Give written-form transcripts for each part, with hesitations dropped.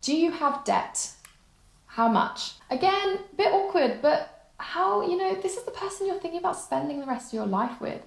Do you have debt? How much? Again, a bit awkward, but how, this is the person you're thinking about spending the rest of your life with.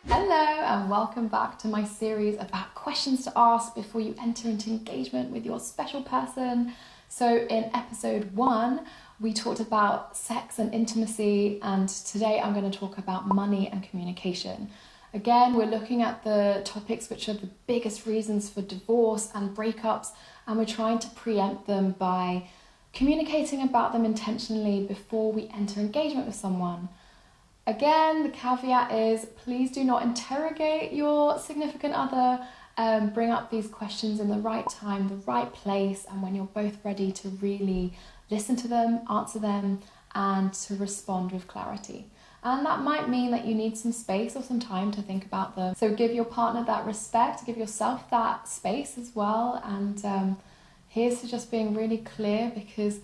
Hello and welcome back to my series about questions to ask before you enter into engagement with your special person. So in episode 1, we talked about sex and intimacy, and today I'm going to talk about money and communication. Again, we're looking at the topics which are the biggest reasons for divorce and breakups, and we're trying to preempt them by communicating about them intentionally before we enter engagement with someone. Again, the caveat is please do not interrogate your significant other. Bring up these questions in the right time, the right place, and when you're both ready to really listen to them, answer them, and to respond with clarity. And that might mean that you need some space or some time to think about them. So give your partner that respect, give yourself that space as well. And here's to just being really clear, because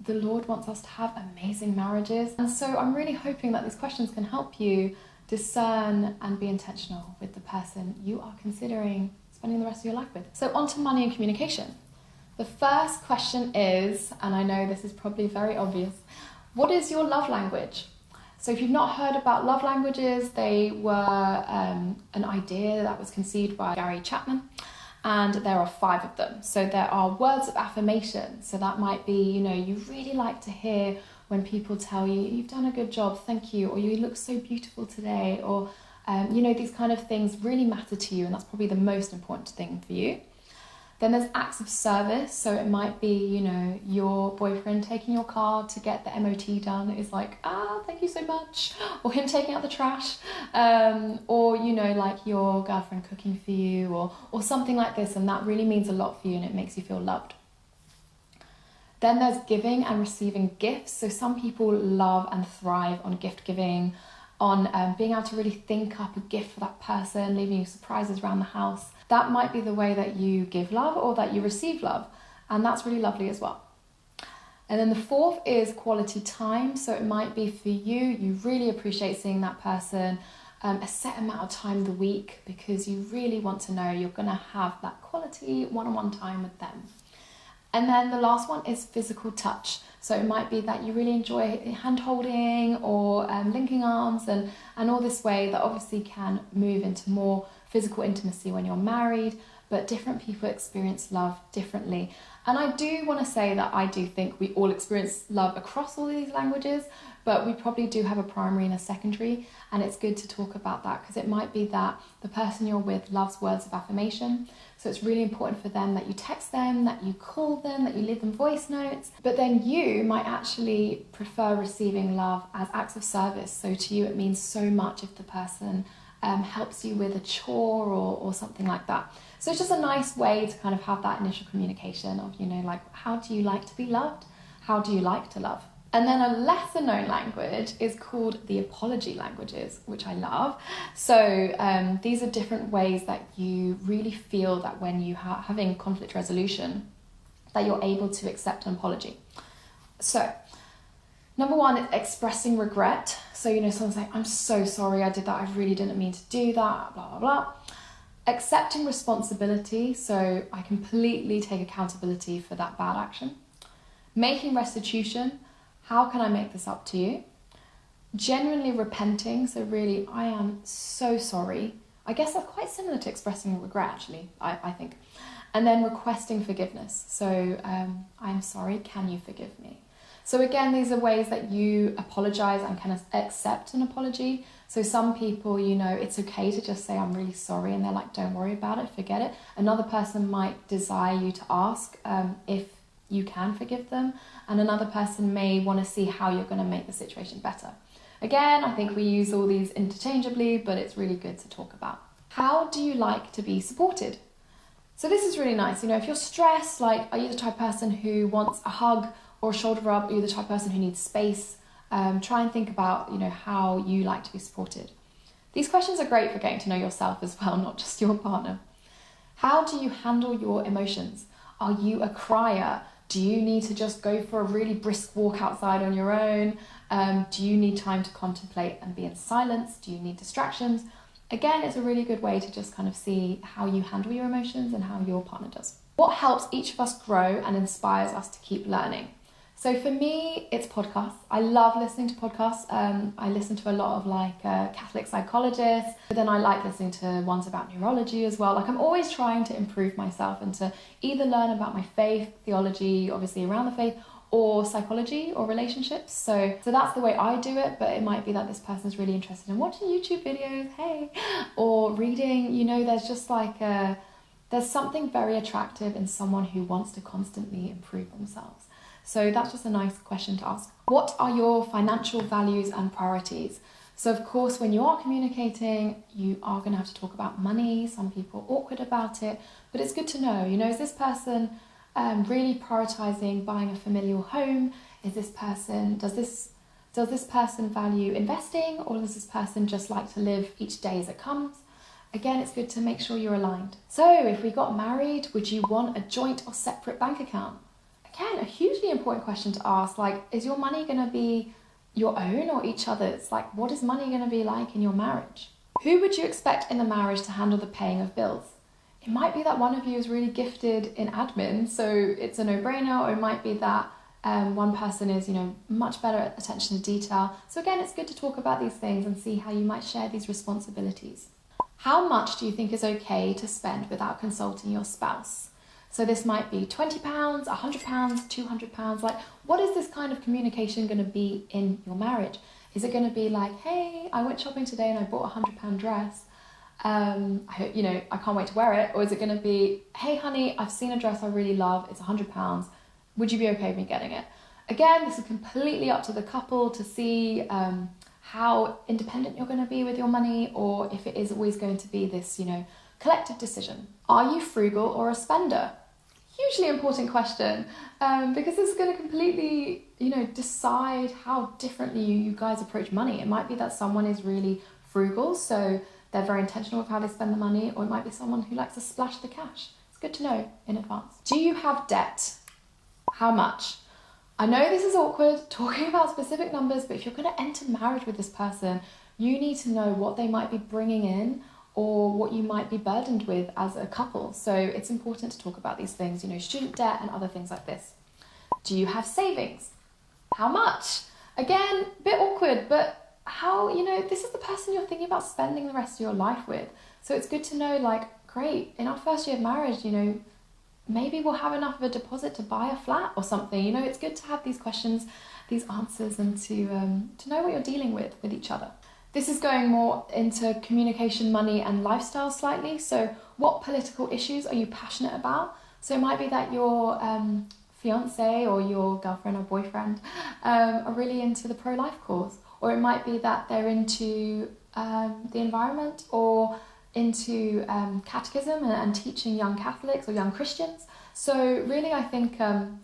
the Lord wants us to have amazing marriages. And so I'm really hoping that these questions can help you discern and be intentional with the person you are considering spending the rest of your life with. So on to money and communication. The first question is, and I know this is probably very obvious, what is your love language? So if you've not heard about love languages, they were an idea that was conceived by Gary Chapman, and there are 5 of them. So there are words of affirmation. So that might be, you really like to hear when people tell you, you've done a good job, thank you, or you look so beautiful today, or, these kind of things really matter to you, and that's probably the most important thing for you. Then there's acts of service. So it might be, your boyfriend taking your car to get the MOT done is like, thank you so much. Or him taking out the trash. Or, like your girlfriend cooking for you or something like this. And that really means a lot for you and it makes you feel loved. Then there's giving and receiving gifts. So some people love and thrive on gift giving, on being able to really think up a gift for that person, leaving you surprises around the house. That might be the way that you give love or that you receive love, and that's really lovely as well. And then the 4th is quality time. So it might be for you really appreciate seeing that person a set amount of time of the week because you really want to know you're going to have that quality one-on-one time with them. And then the last one is physical touch. So it might be that you really enjoy hand-holding or linking arms and all this way that obviously can move into more physical intimacy when you're married, but different people experience love differently. And I do want to say that I do think we all experience love across all these languages, but we probably do have a primary and a secondary, and it's good to talk about that because it might be that the person you're with loves words of affirmation. So it's really important for them that you text them, that you call them, that you leave them voice notes. But then you might actually prefer receiving love as acts of service. So to you, it means so much if the person helps you with a chore or something like that. So it's just a nice way to kind of have that initial communication of, like, how do you like to be loved? How do you like to love? And then a lesser known language is called the apology languages, which I love. So these are different ways that you really feel that when you are having conflict resolution, that you're able to accept an apology. So number 1 is expressing regret. So, someone's like, I'm so sorry I did that. I really didn't mean to do that, blah, blah, blah. Accepting responsibility. So I completely take accountability for that bad action. Making restitution. How can I make this up to you? Genuinely repenting. So really, I am so sorry. I guess that's quite similar to expressing regret, actually, I think. And then requesting forgiveness. So I'm sorry, can you forgive me? So again, these are ways that you apologize and can accept an apology. So some people, it's okay to just say, I'm really sorry. And they're like, don't worry about it, forget it. Another person might desire you to ask if you can forgive them. And another person may want to see how you're going to make the situation better. Again, I think we use all these interchangeably, but it's really good to talk about. How do you like to be supported? So this is really nice. If you're stressed, like, are you the type of person who wants a hug or a shoulder rub? Are you the type of person who needs space? Try and think about, how you like to be supported. These questions are great for getting to know yourself as well, not just your partner. How do you handle your emotions? Are you a crier? Do you need to just go for a really brisk walk outside on your own? Do you need time to contemplate and be in silence? Do you need distractions? Again, it's a really good way to just kind of see how you handle your emotions and how your partner does. What helps each of us grow and inspires us to keep learning? So for me, it's podcasts. I love listening to podcasts. I listen to a lot of Catholic psychologists, but then I like listening to ones about neurology as well. I'm always trying to improve myself and to either learn about my faith, theology, obviously around the faith, or psychology or relationships. So that's the way I do it, but it might be that this person's really interested in watching YouTube videos, hey, or reading. There's just there's something very attractive in someone who wants to constantly improve themselves. So that's just a nice question to ask. What are your financial values and priorities? So of course, when you are communicating, you are going to have to talk about money. Some people are awkward about it, but it's good to know, is this person really prioritizing buying a familial home? Does this person value investing, or does this person just like to live each day as it comes? Again, it's good to make sure you're aligned. So if we got married, would you want a joint or separate bank account? Again, a hugely important question to ask. Is your money going to be your own or each other's? What is money going to be like in your marriage? Who would you expect in the marriage to handle the paying of bills? It might be that one of you is really gifted in admin, so it's a no-brainer, or it might be that one person is, much better at attention to detail. So again, it's good to talk about these things and see how you might share these responsibilities. How much do you think is okay to spend without consulting your spouse? So this might be £20, £100, £200. What is this kind of communication going to be in your marriage? Is it going to be hey, I went shopping today and I bought a £100 dress. I can't wait to wear it. Or is it going to be, hey honey, I've seen a dress I really love. It's £100. Would you be okay with me getting it? Again, this is completely up to the couple to see how independent you're going to be with your money, or if it is always going to be this, collective decision. Are you frugal or a spender? Hugely important question, because this is going to completely, decide how differently you guys approach money. It might be that someone is really frugal, so they're very intentional with how they spend the money, or it might be someone who likes to splash the cash. It's good to know in advance. Do you have debt? How much? I know this is awkward talking about specific numbers, but if you're going to enter marriage with this person, you need to know what they might be bringing in or what you might be burdened with as a couple. So it's important to talk about these things, student debt and other things like this. Do you have savings? How much? Again, a bit awkward, but how, this is the person you're thinking about spending the rest of your life with. So it's good to know, great, in our first year of marriage, maybe we'll have enough of a deposit to buy a flat or something. It's good to have these questions, these answers, and to know what you're dealing with each other. This is going more into communication, money, and lifestyle slightly. So what political issues are you passionate about? So it might be that your fiance or your girlfriend or boyfriend are really into the pro-life cause. Or it might be that they're into the environment or into catechism and teaching young Catholics or young Christians. So really, I think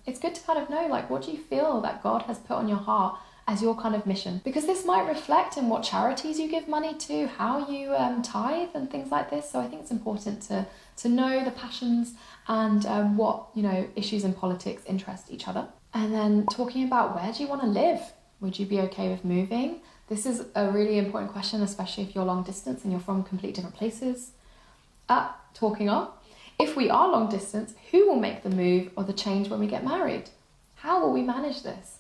it's good to kind of know, what do you feel that God has put on your heart as your kind of mission? Because this might reflect in what charities you give money to, how you tithe and things like this. So I think it's important to know the passions and what, issues in politics interest each other. And then talking about, where do you want to live? Would you be okay with moving? This is a really important question, especially if you're long distance and you're from completely different places. Talking on, if we are long distance, who will make the move or the change when we get married? How will we manage this?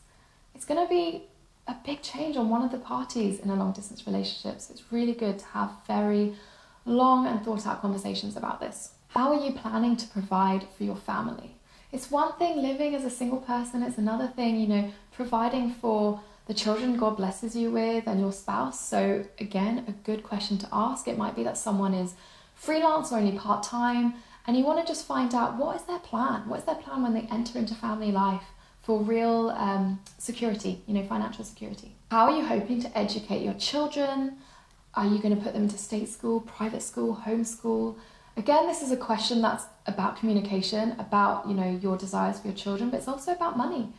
It's going to be a big change on one of the parties in a long distance relationship. So it's really good to have very long and thought out conversations about this. How are you planning to provide for your family? It's one thing living as a single person. It's another thing, providing for the children God blesses you with and your spouse. So again, a good question to ask. It might be that someone is freelance or only part-time, and you want to just find out, what is their plan? What is their plan when they enter into family life for real security, financial security? How are you hoping to educate your children? Are you going to put them into state school, private school, homeschool? Again, this is a question that's about communication, about, your desires for your children, but it's also about money.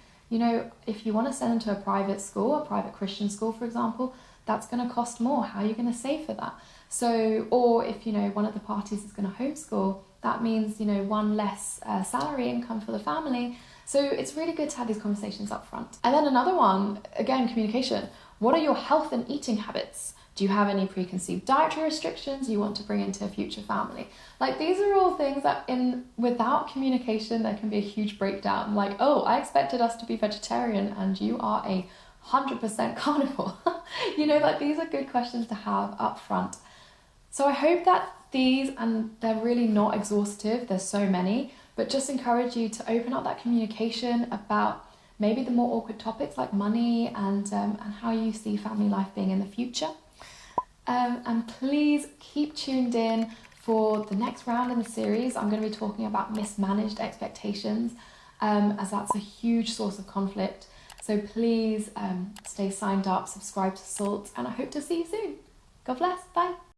If you want to send them to a private school, a private Christian school, for example, that's going to cost more. How are you going to save for that? So, or if, one of the parties is going to homeschool, that means, one less salary income for the family. So it's really good to have these conversations up front. And then another one, again, communication. What are your health and eating habits? Do you have any preconceived dietary restrictions you want to bring into a future family? Like, these are all things that without communication, there can be a huge breakdown. Like, oh, I expected us to be vegetarian and you are 100% carnivore. You know, like, these are good questions to have up front. So I hope that these, and they're really not exhaustive, there's so many, but just encourage you to open up that communication about maybe the more awkward topics like money and how you see family life being in the future. And please keep tuned in for the next round in the series. I'm going to be talking about mismanaged expectations, as that's a huge source of conflict. So please stay signed up, subscribe to SALT, and I hope to see you soon. God bless. Bye.